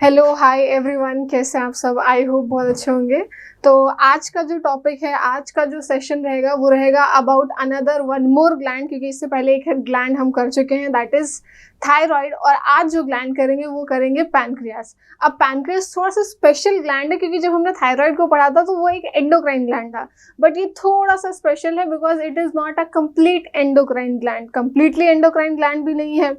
Hello hi everyone, कैसे हैं आप सब। आई होप बहुत अच्छे होंगे। तो आज का जो टॉपिक है, आज का जो सेशन रहेगा वो रहेगा about another one more gland, क्योंकि इससे पहले एक ग्लैंड हम कर चुके हैं, दैट इज थायराइड। और आज जो ग्लैंड करेंगे वो करेंगे पैनक्रियास। अब पैनक्रियास थोड़ा सा स्पेशल ग्लैंड है, क्योंकि जब हमने थायराइड को पढ़ा था तो वो एक एंडोक्राइन ग्लैंड था, बट ये थोड़ा सा स्पेशल है because it is not a complete endocrine gland. Completely endocrine gland भी नहीं है,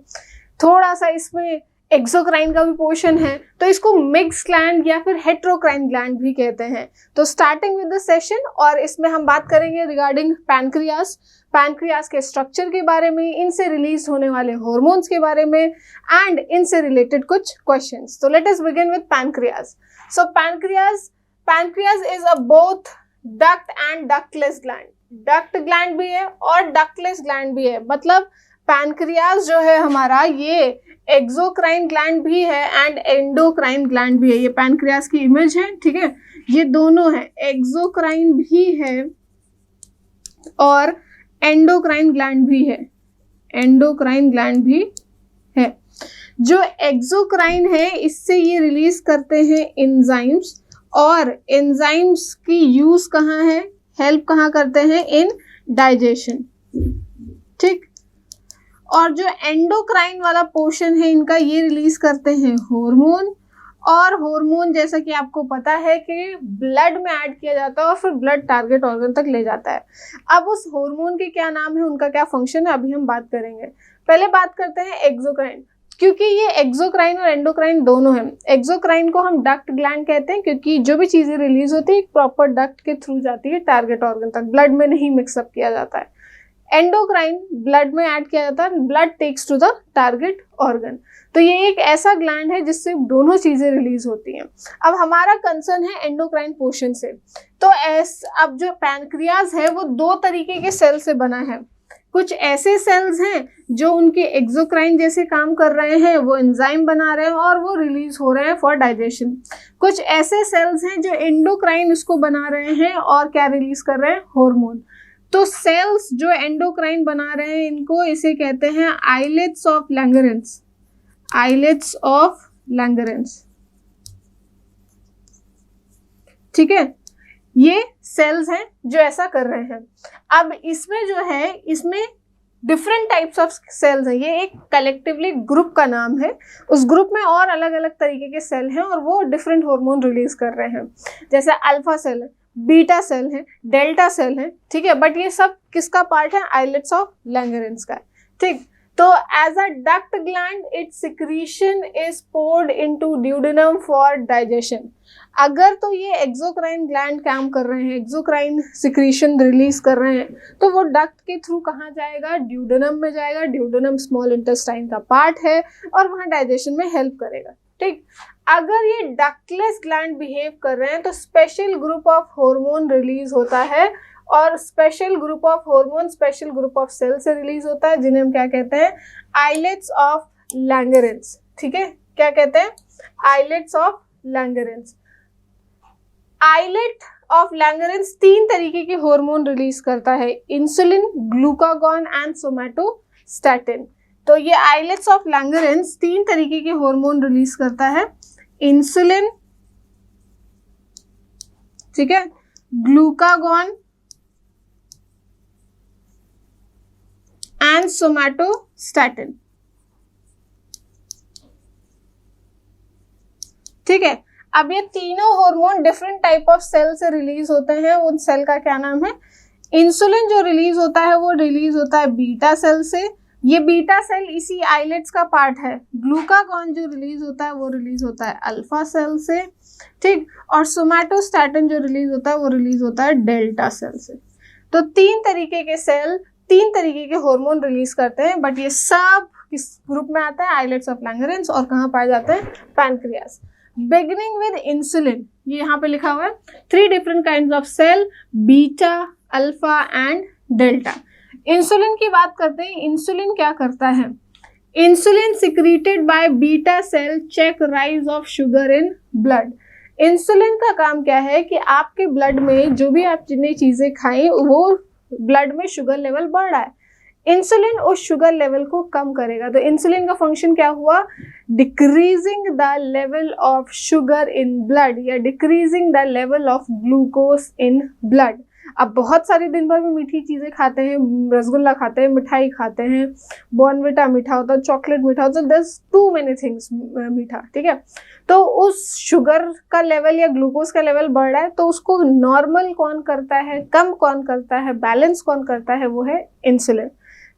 थोड़ा सा इसमें एक्सोक्राइन का भी पोर्शन है, तो इसको मिक्स ग्लैंड या फिर हेट्रोक्राइन ग्लैंड भी कहते हैं। तो स्टार्टिंग विद द सेशन, और इसमें हम बात करेंगे रिगार्डिंग पैनक्रियास, पैनक्रियास के स्ट्रक्चर के बारे में, इनसे रिलीज होने वाले हॉर्मोन्स के बारे में एंड इनसे रिलेटेड कुछ क्वेश्चंस। तो let us begin with pancreas. So pancreas is a both duct and ductless gland. Duct gland भी है और डक्टलेस ग्लैंड भी है, मतलब पैनक्रियास जो है हमारा ये एक्सोक्राइन ग्लैंड भी है एंड एंडोक्राइन ग्लैंड भी है। ये पैनक्रियास की इमेज है, ठीक है, ये दोनों है, एक्सोक्राइन भी है और एंडोक्राइन ग्लैंड भी है, एंडोक्राइन ग्लैंड भी है। जो एक्सोक्राइन है इससे ये रिलीज करते हैं एंजाइम्स, और एंजाइम्स की यूज कहाँ है, हेल्प कहाँ करते हैं, इन डाइजेशन, ठीक। और जो एंडोक्राइन वाला पोर्शन है इनका, ये रिलीज करते हैं हार्मोन, और हार्मोन जैसा कि आपको पता है कि ब्लड में ऐड किया जाता है और फिर ब्लड टारगेट ऑर्गन तक ले जाता है। अब उस हार्मोन के क्या नाम है, उनका क्या फंक्शन है, अभी हम बात करेंगे। पहले बात करते हैं एक्सोक्राइन, क्योंकि ये एक्सोक्राइन और एंडोक्राइन दोनों हैं। एक्सोक्राइन को हम डक्ट ग्लैंड कहते हैं, क्योंकि जो भी चीजें रिलीज होती है एक प्रॉपर डक्ट के थ्रू जाती है टारगेट ऑर्गन तक, ब्लड में नहीं मिक्सअप किया जाता है। एंडोक्राइन ब्लड में ऐड किया जाता है, blood takes to the target organ. तो ये एक ऐसा ग्लैंड है जिससे दोनों चीजें रिलीज होती हैं। अब हमारा कंसर्न है एंडोक्राइन पोर्शन से। तो अब जो पैनक्रियाज है वो दो तरीके के सेल से बना है। कुछ ऐसे सेल्स हैं जो उनके एक्सोक्राइन जैसे काम कर रहे हैं, वो एंजाइम बना रहे हैं और वो रिलीज हो रहे हैं फॉर डाइजेशन। कुछ ऐसे सेल्स हैं जो एंडोक्राइन उसको बना रहे हैं और क्या रिलीज कर रहे हैं, हार्मोन। तो सेल्स जो एंडोक्राइन बना रहे हैं इनको इसे कहते हैं आइलेट्स ऑफ लैंगरेंस, आइलेट्स ऑफ लैंगरेंस, ठीक है। ये सेल्स हैं जो ऐसा कर रहे हैं। अब इसमें जो है, इसमें डिफरेंट टाइप्स ऑफ सेल्स हैं, ये एक कलेक्टिवली ग्रुप का नाम है। उस ग्रुप में और अलग अलग तरीके के सेल हैं और वो डिफरेंट हार्मोन रिलीज कर रहे हैं, जैसे अल्फा सेल है, बीटा सेल है, डेल्टा सेल है, ठीक है। बट ये सब किसका पार्ट है, आइलेट्स ऑफ लैंगरेंस का, ठीक। तो as a duct gland its secretion is poured into duodenum for digestion. अगर तो ये एक्सोक्राइन ग्लैंड काम कर रहे हैं, एक्सोक्राइन सिक्रीशन रिलीज कर रहे हैं, तो वो डक्ट के थ्रू कहाँ जाएगा, ड्यूडेनम में जाएगा। ड्यूडेनम स्मॉल इंटेस्टाइन का पार्ट है और वहाँ डाइजेशन में हेल्प करेगा, ठीक। अगर ये डक्टलेस ग्लैंड बिहेव कर रहे हैं तो special group of hormone release होता है, और special group of hormone special group of cell से रिलीज होता है, जिन्हें हम क्या कहते हैं, आइलेट्स ऑफ लैंगरेंस, ठीक है। क्या कहते हैं, आइलेट्स ऑफ लैंगरेंस। आइलेट ऑफ लैंगरेंस तीन तरीके के हार्मोन रिलीज करता है, इंसुलिन, ग्लूकागॉन एंड सोमैटोस्टैटिन। तो ये आइलेट्स ऑफ लैंगरेंस तीन तरीके के हार्मोन रिलीज करता है, इंसुलिन, ठीक है, ग्लूकागॉन एंड सोमैटोस्टैटिन, ठीक है। अब ये तीनों hormone different type of cell से रिलीज होते हैं। उन सेल का क्या नाम है, इंसुलिन जो रिलीज होता है वो रिलीज होता है बीटा सेल से, ये बीटा सेल इसी आइलेट्स का पार्ट है। ग्लूकागॉन जो रिलीज होता है वो रिलीज होता है अल्फा सेल से, ठीक। और सोमैटोस्टैटिन जो रिलीज होता है वो रिलीज होता है डेल्टा सेल से। तो तीन तरीके के सेल तीन तरीके के हार्मोन रिलीज करते हैं, बट ये सब किस ग्रुप में आता है, आइलेट्स ऑफ लैंगरेंस, और कहाँ पाए जाते हैं, पैनक्रियास। बिगिनिंग विद इंसुलिन, ये यहाँ पे लिखा हुआ है, 3 different kinds of cell, beta, alpha and delta. Insulin की बात करते हैं। इंसुलिन क्या करता है, insulin secreted by beta cell check rise of sugar in blood. Insulin का काम क्या है कि आपके ब्लड में जो भी आप जितनी चीजें खाएं वो ब्लड में शुगर लेवल बढ़ रहा है, इंसुलिन उस शुगर लेवल को कम करेगा। तो इंसुलिन का फंक्शन क्या हुआ, decreasing the level of sugar in blood या decreasing the level of glucose in blood. अब बहुत सारे दिन भर में मीठी चीजें खाते हैं, रसगुल्ला खाते हैं, मिठाई खाते हैं, बॉर्नविटा मीठा होता है, चॉकलेट मीठा होता है, दस टू मेनी थिंग्स मीठा, ठीक है। तो उस शुगर का लेवल या ग्लूकोज का लेवल बढ़ रहा है, तो उसको नॉर्मल कौन करता है, कम कौन करता है, बैलेंस कौन करता है, वो है इंसुलिन,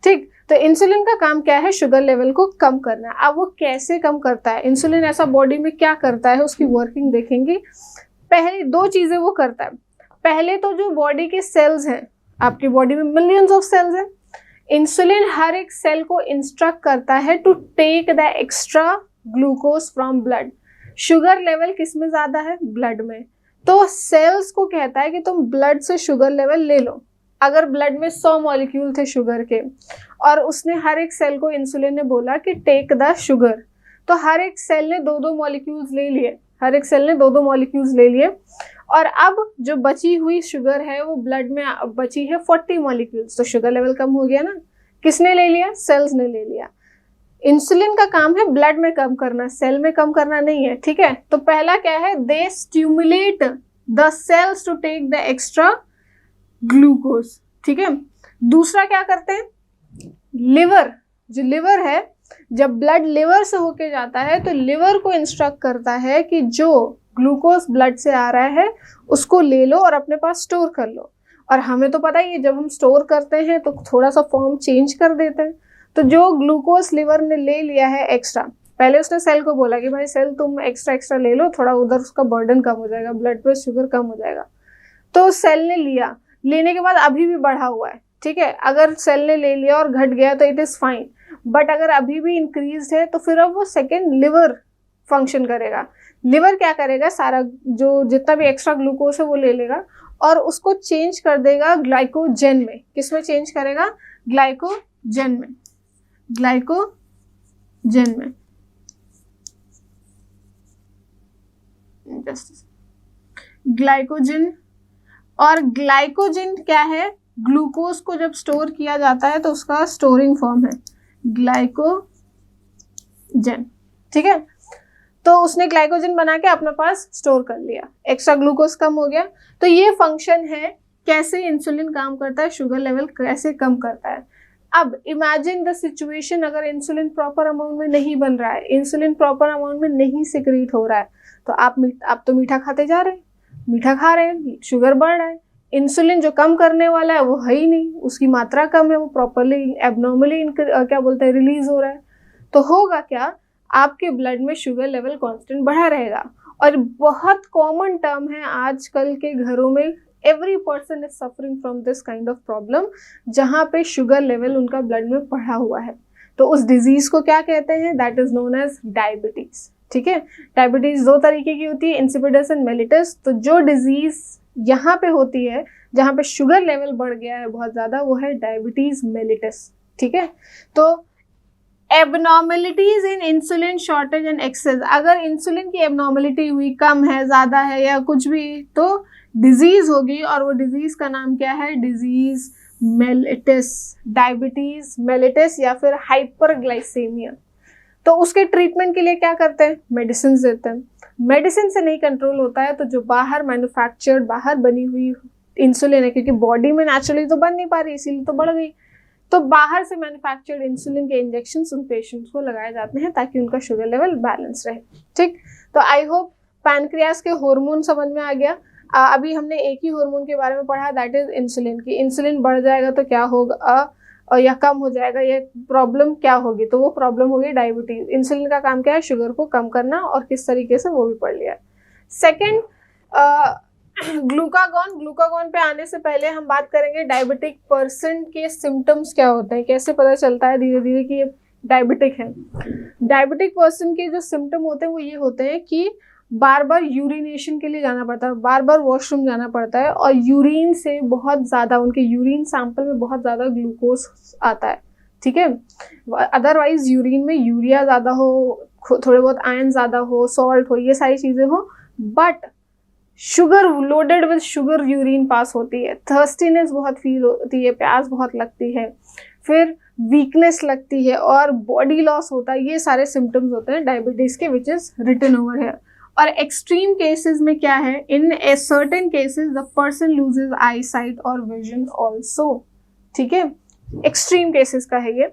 ठीक। तो इंसुलिन का काम क्या है, शुगर लेवल को कम करना। अब वो कैसे कम करता है, इंसुलिन ऐसा बॉडी में क्या करता है, उसकी वर्किंग देखेंगे। पहले दो चीजें वो करता है। पहले तो जो बॉडी के सेल्स हैं, आपकी बॉडी में मिलियंस ऑफ सेल्स हैं, इंसुलिन हर एक सेल को इंस्ट्रक्ट करता है to take the extra glucose from blood. Sugar level किस में ज्यादा है, ब्लड में। तो सेल्स को कहता है कि तुम ब्लड से शुगर लेवल ले लो। अगर ब्लड में 100 मॉलिक्यूल थे शुगर के और उसने हर एक सेल को, इंसुलिन ने बोला कि टेक द शुगर, तो हर एक सेल ने 2-2 मॉलिक्यूल्स ले लिए, हर एक सेल ने 2-2 मॉलिक्यूल्स ले लिए। और अब जो बची हुई शुगर है वो ब्लड में बची है 40 मॉलिक्यूल्स, तो शुगर लेवल कम हो गया ना। किसने ले लिया, सेल्स ने ले लिया। इंसुलिन का काम है ब्लड में कम करना, सेल में कम करना नहीं है, ठीक है। तो पहला क्या है, they stimulate the cells to take the extra glucose, ठीक है। दूसरा क्या करते हैं, लिवर, जो लिवर है, जब ब्लड लिवर से होके जाता है तो लिवर को इंस्ट्रक्ट करता है कि जो ग्लूकोज ब्लड से आ रहा है उसको ले लो और अपने पास स्टोर कर लो। और हमें तो पता ही है, जब हम स्टोर करते हैं तो थोड़ा सा फॉर्म चेंज कर देते हैं। तो जो ग्लूकोज लिवर ने ले लिया है एक्स्ट्रा, पहले उसने सेल को बोला कि भाई सेल तुम एक्स्ट्रा ले लो, थोड़ा उधर उसका बर्डन कम हो जाएगा, ब्लड पे शुगर कम हो जाएगा। तो सेल ने लिया, लेने के बाद अभी भी बढ़ा हुआ है, ठीक है। अगर सेल ने ले लिया और घट गया तो इट इज फाइन, बट अगर अभी भी इंक्रीज है तो फिर अब वो सेकेंड लिवर फंक्शन करेगा। लिवर क्या करेगा, सारा जो जितना भी एक्स्ट्रा ग्लूकोज है वो ले लेगा और उसको चेंज कर देगा ग्लाइकोजन में। किसमें चेंज करेगा, ग्लाइकोजन में, ग्लाइकोजन में। ग्लाइकोजन, और ग्लाइकोजन क्या है, ग्लूकोज को जब स्टोर किया जाता है तो उसका स्टोरिंग फॉर्म है ग्लाइकोजन, ठीक है। तो उसने ग्लाइकोजन बना के अपने पास स्टोर कर लिया, एक्स्ट्रा ग्लूकोज कम हो गया। तो ये फंक्शन है कैसे इंसुलिन काम करता है, शुगर लेवल कैसे कम करता है। अब इमेजिन द सिचुएशन, अगर इंसुलिन प्रॉपर अमाउंट में नहीं बन रहा है, इंसुलिन प्रॉपर अमाउंट में नहीं सिक्रीट हो रहा है, तो आप तो मीठा खाते जा रहे हैं, मीठा खा रहे हैं, शुगर बढ़ रहा है। इंसुलिन जो कम करने वाला है वो है ही नहीं, उसकी मात्रा कम है, वो प्रॉपरली एबनॉर्मली क्या बोलते हैं रिलीज हो रहा है। तो होगा क्या, आपके ब्लड में शुगर लेवल कांस्टेंट बढ़ा रहेगा। और बहुत कॉमन टर्म है आजकल के घरों में, every person is suffering from this kind of problem, जहाँ पे शुगर लेवल उनका ब्लड में बढ़ा हुआ है। तो उस डिजीज को क्या कहते हैं, that is known as diabetes, ठीक है। डायबिटीज दो तरीके की होती है, इंसिपिडस एंड मेलिटस। तो जो डिजीज यहाँ पे होती है जहाँ पे शुगर लेवल बढ़ गया है बहुत ज्यादा, वो है डायबिटीज मेलिटस, ठीक है। तो abnormalities in insulin shortage and excess, अगर इंसुलिन की एबनॉर्मेलिटी हुई, कम है, ज्यादा है या कुछ भी, तो डिजीज होगी। और वो डिजीज का नाम क्या है, डिजीज मेलिटस, डायबिटीज मेलिटस या फिर हाइपरग्लाइसेमिया। तो उसके ट्रीटमेंट के लिए क्या करते हैं, मेडिसिन देते हैं। मेडिसिन से नहीं कंट्रोल होता है तो जो बाहर मैन्युफैक्चर्ड, बाहर बनी हुई इंसुलिन है, क्योंकि बॉडी में नेचुरली तो बन नहीं पा रही, इसीलिए तो बढ़ गई, तो बाहर से मैन्युफैक्चर्ड इंसुलिन के इंजेक्शन उन पेशेंट्स को लगाए जाते हैं ताकि उनका शुगर लेवल बैलेंस रहे, ठीक। तो आई होप पैनक्रियास के हार्मोन समझ में आ गया। अभी हमने एक ही हार्मोन के बारे में पढ़ा, दैट इज इंसुलिन की। इंसुलिन बढ़ जाएगा तो क्या होगा, या कम हो जाएगा, ये प्रॉब्लम क्या होगी, तो वो प्रॉब्लम होगी डायबिटीज। इंसुलिन का काम क्या है, शुगर को कम करना, और किस तरीके से वो भी पढ़ लिया। Second, glucagon. ग्लूकागॉन पे आने से पहले हम बात करेंगे डायबिटिक पर्सन के सिम्टम्स क्या होते हैं, कैसे पता चलता है धीरे धीरे कि ये डायबिटिक है। डायबिटिक पर्सन के जो सिम्टम होते हैं वो ये होते हैं कि बार बार यूरिनेशन के लिए जाना पड़ता है, बार बार वॉशरूम जाना पड़ता है, और यूरिन से बहुत ज़्यादा, उनके यूरिन सैंपल में बहुत ज़्यादा ग्लूकोज आता है, ठीक है। अदरवाइज यूरिन में यूरिया ज़्यादा हो, थोड़े बहुत आयरन ज़्यादा हो, सॉल्ट हो, ये सारी चीज़ें हो, but sugar loaded with sugar urine pass होती है। थर्स्टीनेस बहुत फील होती है, प्यास बहुत लगती है, फिर वीकनेस लगती है और बॉडी लॉस होता है, ये सारे सिम्टम्स होते हैं डायबिटीज के which is written over here. और एक्सट्रीम केसेस में क्या है, in a certain cases the person loses eyesight और विजन ऑल्सो। ठीक है, एक्सट्रीम केसेस का है ये।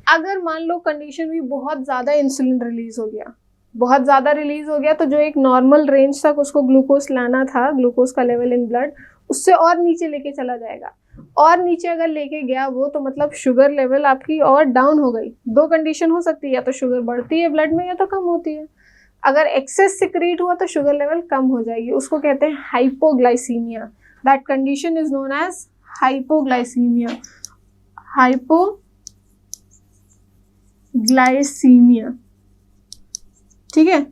अगर मान लो कंडीशन भी बहुत ज़्यादा इंसुलिन रिलीज हो गया, बहुत ज़्यादा रिलीज हो गया, तो जो एक नॉर्मल रेंज तक उसको ग्लूकोज लाना था, ग्लूकोज का लेवल इन ब्लड, उससे और नीचे लेके चला जाएगा। और नीचे अगर लेके गया वो, तो मतलब शुगर लेवल आपकी और डाउन हो गई। दो कंडीशन हो सकती है, या तो शुगर बढ़ती है ब्लड में या तो कम होती है। अगर एक्सेस सिक्रीट हुआ तो शुगर लेवल कम हो जाएगी, उसको कहते हैं hypoglycaemia. That condition is known as hypoglycaemia. Hypoglycaemia, ठीक है,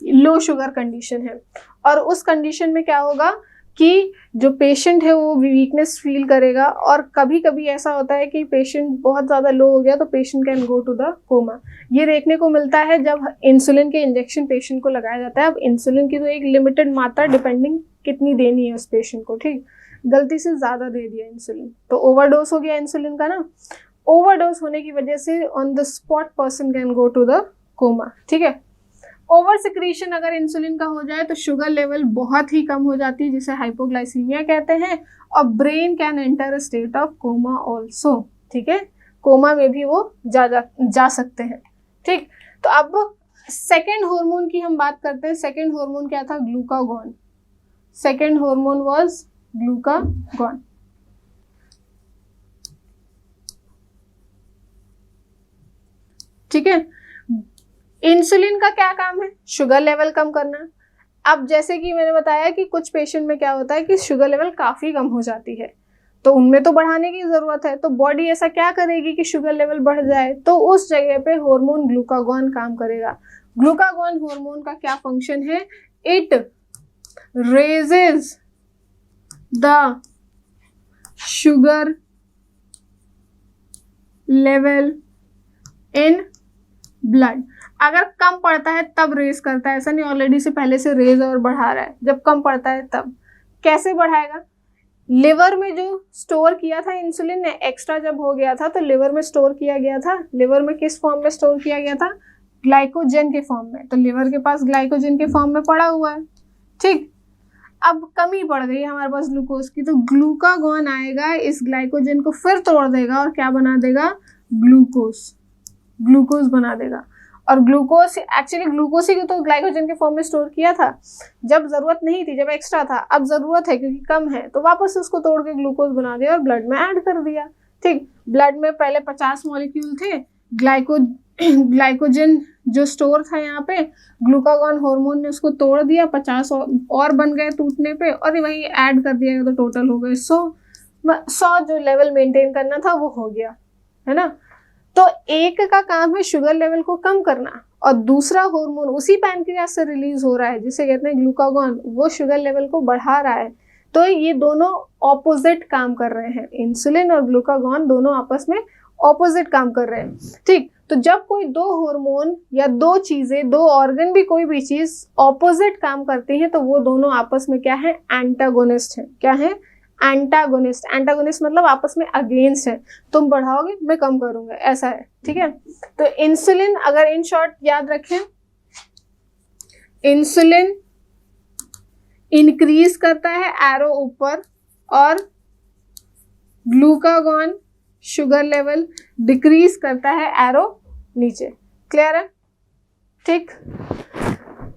लो शुगर कंडीशन है। और उस कंडीशन में क्या होगा कि जो पेशेंट है वो वीकनेस फील करेगा, और कभी कभी ऐसा होता है कि पेशेंट बहुत ज़्यादा लो हो गया तो patient can go to the coma. ये देखने को मिलता है जब इंसुलिन के इंजेक्शन पेशेंट को लगाया जाता है। अब इंसुलिन की तो एक लिमिटेड मात्रा, डिपेंडिंग कितनी देनी है उस पेशेंट को, ठीक, गलती से ज़्यादा दे दिया इंसुलिन तो ओवरडोज हो गया इंसुलिन का ना। ओवरडोज होने की वजह से on the spot person can go to the coma. ठीक है, ओवर सिक्रीशन अगर इंसुलिन का हो जाए तो शुगर लेवल बहुत ही कम हो जाती है, जिसे हाइपोग्लाइसीमिया कहते हैं, और brain can enter a state of coma also. ठीक है, कोमा में भी वो जा सकते हैं। ठीक, तो अब सेकेंड हार्मोन की हम बात करते हैं। सेकेंड हार्मोन क्या था? Glucagon. Second hormone was glucagon. ठीक है, इंसुलिन का क्या काम है? शुगर लेवल कम करना। अब जैसे कि मैंने बताया कि कुछ पेशेंट में क्या होता है कि शुगर लेवल काफ़ी कम हो जाती है, तो उनमें तो बढ़ाने की ज़रूरत है। तो बॉडी ऐसा क्या करेगी कि शुगर लेवल बढ़ जाए, तो उस जगह पे हार्मोन ग्लूकागॉन काम करेगा। ग्लूकागॉन हार्मोन का क्या फंक्शन है? It raises the sugar level in blood. अगर कम पड़ता है तब रेज करता है, ऐसा नहीं ऑलरेडी से पहले से रेज और बढ़ा रहा है। जब कम पड़ता है तब कैसे बढ़ाएगा? लिवर में जो स्टोर किया था इंसुलिन ने, एक्स्ट्रा जब हो गया था तो लिवर में स्टोर किया गया था। लिवर में किस फॉर्म में स्टोर किया गया था? ग्लाइकोजन के फॉर्म में। तो लिवर के पास ग्लाइकोजन के फॉर्म में पड़ा हुआ है। ठीक, अब कमी पड़ गई हमारे पास ग्लूकोज की, तो ग्लूकागॉन आएगा, इस ग्लाइकोजन को फिर तोड़ देगा और क्या बना देगा? ग्लूकोज बना देगा। और ग्लूकोज एक्चुअली ग्लूकोज ही तो ग्लाइकोजन के फॉर्म में स्टोर किया था जब जरूरत नहीं थी, जब एक्स्ट्रा था। अब जरूरत है क्योंकि कम है, तो वापस उसको तोड़ के ग्लूकोज बना दिया और ब्लड में ऐड कर दिया। ठीक, ब्लड में पहले 50 मॉलिक्यूल थे, ग्लाइकोजन जो स्टोर था यहाँ पे, ग्लूकागॉन हार्मोन ने उसको तोड़ दिया, 50 और बन गए टूटने पे, और वही ऐड कर दिया तो टोटल हो गए 100 जो लेवल मेंटेन करना था वो हो गया, है ना। तो एक का काम है शुगर लेवल को कम करना, और दूसरा हार्मोन उसी पैनक्रियास से रिलीज हो रहा है जिसे कहते हैं ग्लूकागॉन, वो शुगर लेवल को बढ़ा रहा है। तो ये दोनों ऑपोजिट काम कर रहे हैं, इंसुलिन और ग्लूकागॉन दोनों आपस में ऑपोजिट काम कर रहे हैं। ठीक, तो जब कोई दो हार्मोन या दो चीजें, दो ऑर्गन भी, कोई भी चीज ऑपोजिट काम करती है तो वो दोनों आपस में क्या है? एंटागोनिस्ट है। क्या है? एंटागोनिस्ट। एंटागोनिस्ट मतलब आपस में अगेंस्ट है, तुम बढ़ाओगे मैं कम करूंगा, ऐसा है। ठीक है, तो इंसुलिन अगर इन शॉर्ट याद रखें, इंसुलिन इंक्रीज करता है एरो ऊपर, और ग्लूकागॉन शुगर लेवल डिक्रीज करता है एरो नीचे। क्लियर है? ठीक,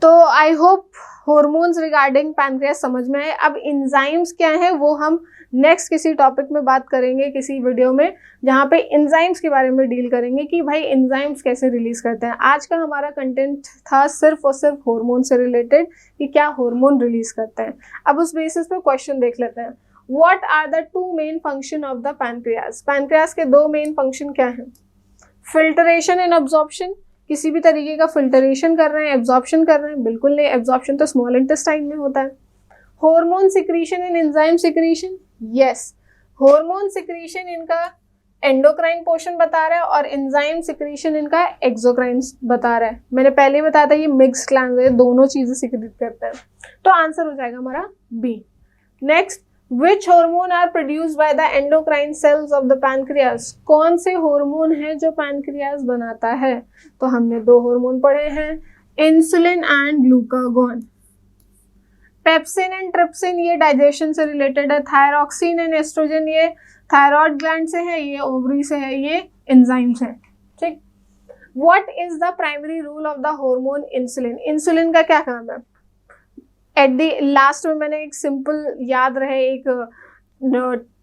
तो I hope hormones regarding pancreas समझ में आए। अब एंजाइम्स क्या है वो हम नेक्स्ट किसी टॉपिक में बात करेंगे, किसी वीडियो में, जहाँ पे एंजाइम्स के बारे में डील करेंगे कि भाई एंजाइम्स कैसे रिलीज करते हैं। आज का हमारा कंटेंट था सिर्फ और सिर्फ हार्मोन से रिलेटेड कि क्या हार्मोन रिलीज करते हैं। अब उस बेसिस पे क्वेश्चन देख लेते हैं। What are the 2 main function of the pancreas? Pancreas के 2 मेन फंक्शन क्या हैं? Filtration and absorption. किसी भी तरीके का फिल्टरेशन कर रहे हैं, एब्जॉर्प्शन कर रहे हैं? बिल्कुल नहीं, एब्जॉर्प्शन तो स्मॉल इंटेस्टाइन में होता है। Hormone secretion and enzyme secretion. Yes, hormone secretion इनका एंडोक्राइन पोर्शन बता रहा है और एंजाइम सिक्रीशन इनका एक्सोक्राइन बता रहा है। मैंने पहले ही बताया था ये मिक्स ग्लैंड है, दोनों चीजें सिक्रीट करते हैं। तो आंसर हो जाएगा हमारा B. Next, Which hormone are produced by the endocrine cells of the pancreas? कौन से हार्मोन है जो पैनक्रियाज बनाता है? तो हमने दो हार्मोन पढ़े हैं, insulin and glucagon. Pepsin and trypsin ये डाइजेशन से रिलेटेड है। थायरॉक्सिन एंड एस्ट्रोजन ये थायराइड ग्लैंड से है, ये ओवरी से है, ये एंजाइम्स है। ठीक। What is the primary rule of the hormone insulin? Insulin का क्या काम है? एट द लास्ट में मैंने एक सिंपल याद रहे एक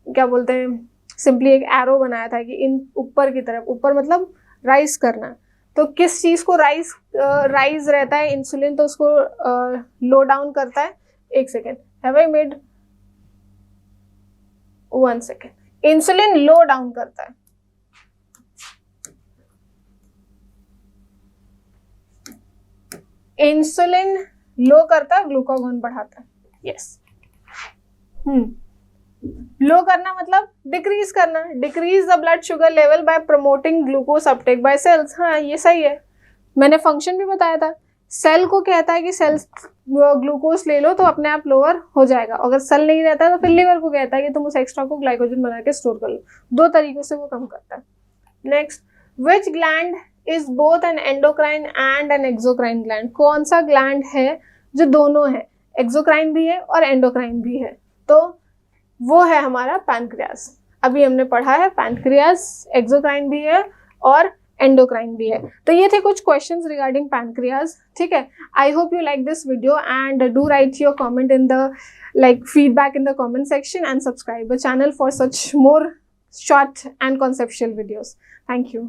क्या बोलते हैं, सिंपली एक एरो बनाया था कि इन ऊपर की तरफ, ऊपर मतलब राइज करना। तो किस चीज को राइज रहता है इंसुलिन, तो उसको लो डाउन करता है। एक second, have I made 1 second. Insulin low down करता है, इंसुलिन लो करता है, ग्लूकागॉन बढ़ाता है। यस। लो करना मतलब डिक्रीज करना, decrease the blood sugar level by promoting glucose uptake by cells. हाँ ये सही है, मैंने फंक्शन भी बताया था। सेल को कहता है कि सेल्स ग्लूकोज ले लो तो अपने आप लोअर हो जाएगा। अगर सेल नहीं रहता है तो फिर लीवर को कहता है कि तुम उस एक्स्ट्रा को ग्लाइकोजन बना के स्टोर कर लो। दो तरीकों से वो कम करता है। Next, which gland is both an endocrine and an exocrine gland? कौन सा ग्लैंड है जो दोनों है, एक्सोक्राइन भी है और एंडोक्राइन भी है? तो वो है हमारा पैनक्रियाज। अभी हमने पढ़ा है पैनक्रियाज एक्सोक्राइन भी है और एंडोक्राइन भी है। तो ये थे कुछ क्वेश्चंस रिगार्डिंग पैनक्रियाज। ठीक है, I hope you like this video and do right your comment in the feedback in the comment section and subscribe the channel for such more short and conceptual videos. Thank you.